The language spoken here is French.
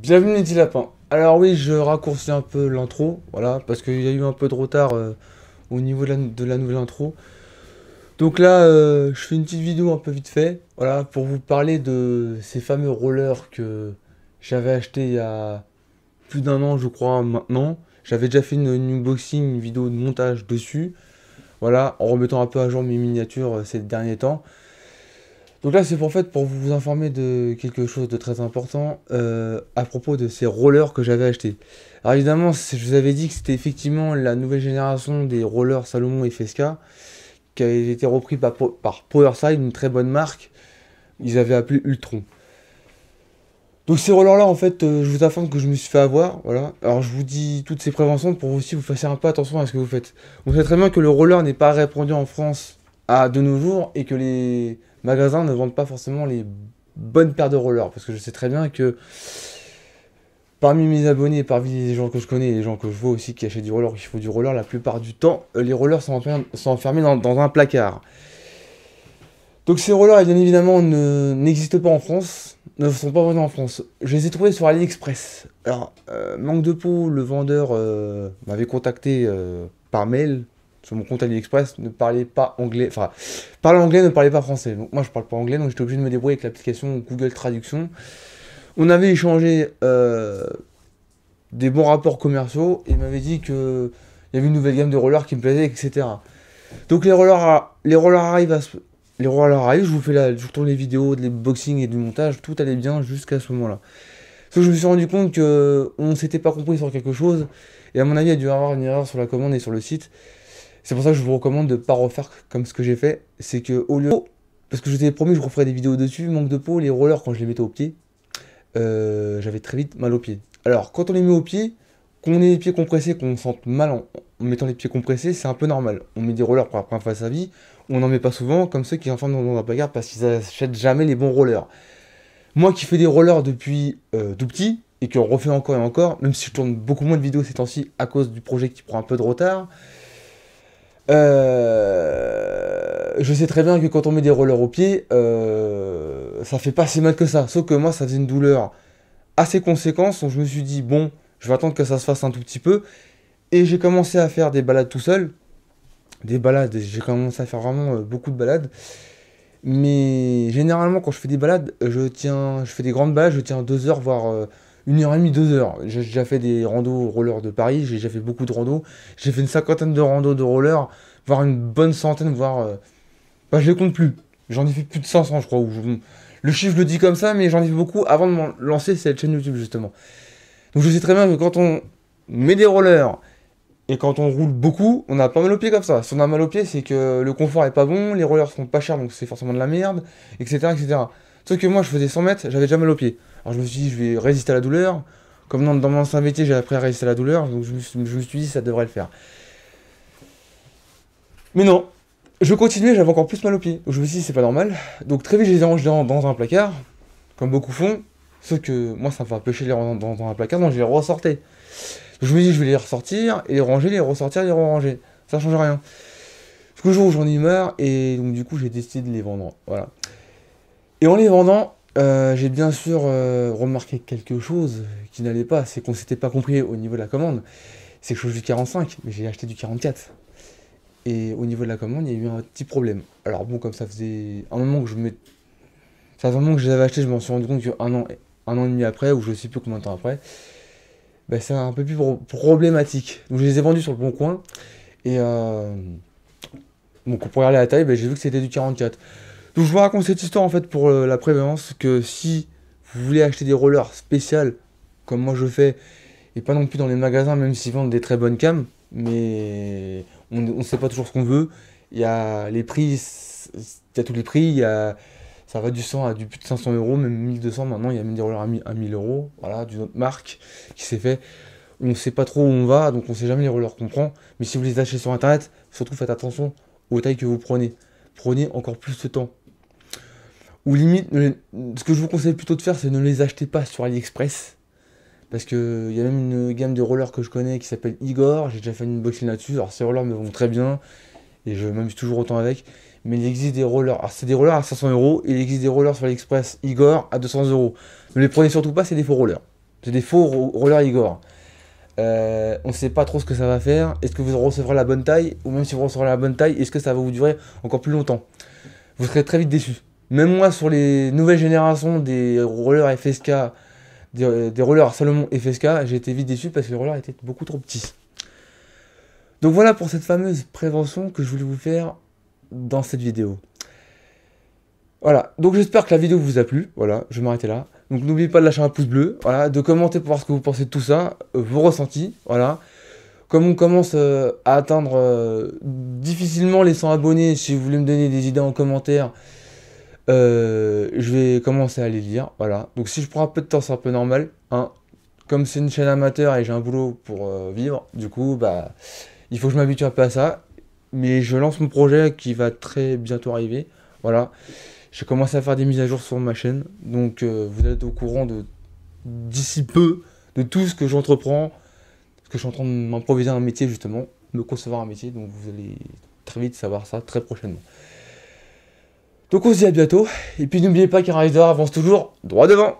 Bienvenue les petits lapins. Alors oui, je raccourcis un peu l'intro, voilà, parce qu'il y a eu un peu de retard au niveau de la nouvelle intro. Donc là, je fais une petite vidéo un peu vite fait, voilà, pour vous parler de ces fameux rollers que j'avais acheté il y a plus d'un an, je crois, maintenant. J'avais déjà fait une unboxing, une vidéo de montage dessus, voilà, en remettant un peu à jour mes miniatures ces derniers temps. Donc là, c'est pour fait pour vous informer de quelque chose de très important à propos de ces rollers que j'avais achetés. Alors évidemment, je vous avais dit que c'était effectivement la nouvelle génération des rollers Salomon et Fesca qui avait été repris par Powerside, une très bonne marque. Ils avaient appelé Ultron. Donc ces rollers-là, en fait, je vous informe que je me suis fait avoir. Voilà. Alors je vous dis toutes ces préventions pour aussi vous fassiez un peu attention à ce que vous faites. On sait très bien que le roller n'est pas répandu en France à de nos jours et que les magasins ne vendent pas forcément les bonnes paires de rollers. Parce que je sais très bien que parmi mes abonnés, parmi les gens que je connais et les gens que je vois aussi qui achètent du roller, qui font du roller, la plupart du temps, les rollers sont enfermés dans un placard. Donc ces rollers, bien évidemment, n'existent pas en France, ne sont pas vendus en France. Je les ai trouvés sur AliExpress. Alors, manque de peau, le vendeur m'avait contacté par mail sur mon compte AliExpress, ne parlait pas anglais, enfin, parlait anglais, ne parlait pas français. Donc moi, je parle pas anglais, donc j'étais obligé de me débrouiller avec l'application Google Traduction. On avait échangé des bons rapports commerciaux et il m'avait dit que il y avait une nouvelle gamme de rollers qui me plaisait, etc. Donc les rollers arrivent les rollers arrivent, je vous fais je vous retourne les vidéos, de boxing et du montage, tout allait bien jusqu'à ce moment-là. Sauf que je me suis rendu compte que on s'était pas compris sur quelque chose, et à mon avis, il y a dû y avoir une erreur sur la commande et sur le site. C'est pour ça que je vous recommande de pas refaire comme ce que j'ai fait. C'est que au lieu. Parce que je t'avais promis que je referais des vidéos dessus, manque de peau, les rollers quand je les mettais au pied, j'avais très vite mal aux pieds. Alors, quand on les met au pied, qu'on ait les pieds compressés, qu'on sente mal en mettant les pieds compressés, c'est un peu normal. On met des rollers pour la première fois de sa vie, on n'en met pas souvent, comme ceux qui enferment dans un placard parce qu'ils achètent jamais les bons rollers. Moi qui fais des rollers depuis tout petit, et qui en refait encore et encore, même si je tourne beaucoup moins de vidéos ces temps-ci à cause du projet qui prend un peu de retard, je sais très bien que quand on met des rollers au pied, ça fait pas si mal que ça. Sauf que moi, ça faisait une douleur assez conséquente, donc je me suis dit, bon, je vais attendre que ça se fasse un tout petit peu. Et j'ai commencé à faire des balades tout seul. Des balades, j'ai commencé à faire vraiment beaucoup de balades. Mais généralement, quand je fais des balades, je fais des grandes balades, je tiens 2 heures, voire 1 heure et demie, 2 heures. J'ai déjà fait des randos roller de Paris, j'ai déjà fait beaucoup de randos. J'ai fait une cinquantaine de randos de roller, voire une bonne centaine, voire. Bah, je les compte plus. J'en ai fait plus de 500, je crois. Le chiffre, je le dis comme ça, mais j'en ai fait beaucoup avant de me lancer cette chaîne YouTube, justement. Donc je sais très bien que quand on met des rollers et quand on roule beaucoup, on a pas mal aux pieds comme ça. Si on a mal aux pieds, c'est que le confort est pas bon, les rollers sont pas chers, donc c'est forcément de la merde, etc., etc. Sauf que moi, je faisais 100 mètres, j'avais déjà mal aux pieds. Alors je me suis dit, je vais résister à la douleur. Comme dans mon ancien métier, j'ai appris à résister à la douleur, donc je me suis dit, ça devrait le faire. Mais non, je continuais, j'avais encore plus mal aux pieds. Donc je me suis dit, c'est pas normal. Donc très vite, je les ai rangés dans un placard, comme beaucoup font. Sauf que moi, ça me fait un peu chier de les ranger dans un placard, donc je les ressortais. Je me dis, je vais les ressortir, et les ranger, les ressortir, les ranger. Ça change rien. Jusqu'au jour où j'en ai marre, et donc du coup, j'ai décidé de les vendre. Voilà. Et en les vendant, j'ai bien sûr remarqué quelque chose qui n'allait pas, c'est qu'on s'était pas compris au niveau de la commande. C'est que je chose du 45, mais j'ai acheté du 44. Et au niveau de la commande, il y a eu un petit problème. Alors bon, comme ça faisait un moment que ça faisait un moment que je les avais achetés, je m'en suis rendu compte un an et demi après, ou je sais plus combien de temps après, bah, c'est un peu plus problématique. Donc je les ai vendus sur le bon coin. Et donc pour regarder la taille, bah, j'ai vu que c'était du 44. Donc je vous raconte cette histoire en fait pour la prévoyance que si vous voulez acheter des rollers spéciales, comme moi je fais, et pas non plus dans les magasins, même s'ils vendent des très bonnes cams, mais on ne sait pas toujours ce qu'on veut. Il y a les prix, il y a tous les prix, ça va du 100 à du plus de 500 euros, même 1200 maintenant, il y a même des rollers à 1000 euros, voilà, d'une autre marque qui s'est fait. On ne sait pas trop où on va, donc on ne sait jamais les rollers qu'on prend. Mais si vous les achetez sur internet, surtout faites attention aux tailles que vous prenez. Prenez encore plus de temps. Ou limite, ce que je vous conseille plutôt de faire, c'est ne les achetez pas sur AliExpress. Parce qu'il y a même une gamme de rollers que je connais qui s'appelle Igor. J'ai déjà fait une unboxing là-dessus. Alors ces rollers me vont très bien. Et je m'amuse toujours autant avec. Mais il existe des rollers. Alors c'est des rollers à 500 euros. Et il existe des rollers sur AliExpress Igor à 200 euros. Ne les prenez surtout pas, c'est des faux rollers. C'est des faux rollers Igor. On sait pas trop ce que ça va faire. Est-ce que vous recevrez la bonne taille? Ou même si vous recevrez la bonne taille, est-ce que ça va vous durer encore plus longtemps? Vous serez très vite déçus. Même moi, sur les nouvelles générations des rollers FSK, des rollers Salomon FSK, j'ai été vite déçu parce que les rollers étaient beaucoup trop petits. Donc voilà pour cette fameuse prévention que je voulais vous faire dans cette vidéo. Voilà, donc j'espère que la vidéo vous a plu. Voilà, je vais m'arrêter là. Donc n'oubliez pas de lâcher un pouce bleu, voilà, de commenter pour voir ce que vous pensez de tout ça, vos ressentis, voilà. Comme on commence à atteindre difficilement les 100 abonnés, si vous voulez me donner des idées en commentaire, je vais commencer à les lire, voilà. Donc si je prends un peu de temps, c'est un peu normal, hein. Comme c'est une chaîne amateur et j'ai un boulot pour vivre, du coup, bah, il faut que je m'habitue un peu à ça. Mais je lance mon projet qui va très bientôt arriver, voilà. J'ai commencé à faire des mises à jour sur ma chaîne, donc vous êtes au courant de d'ici peu de tout ce que j'entreprends, parce que je suis en train de m'improviser un métier justement, me concevoir un métier, donc vous allez très vite savoir ça très prochainement. Donc on se dit à bientôt, et puis n'oubliez pas qu'un rider avance toujours droit devant.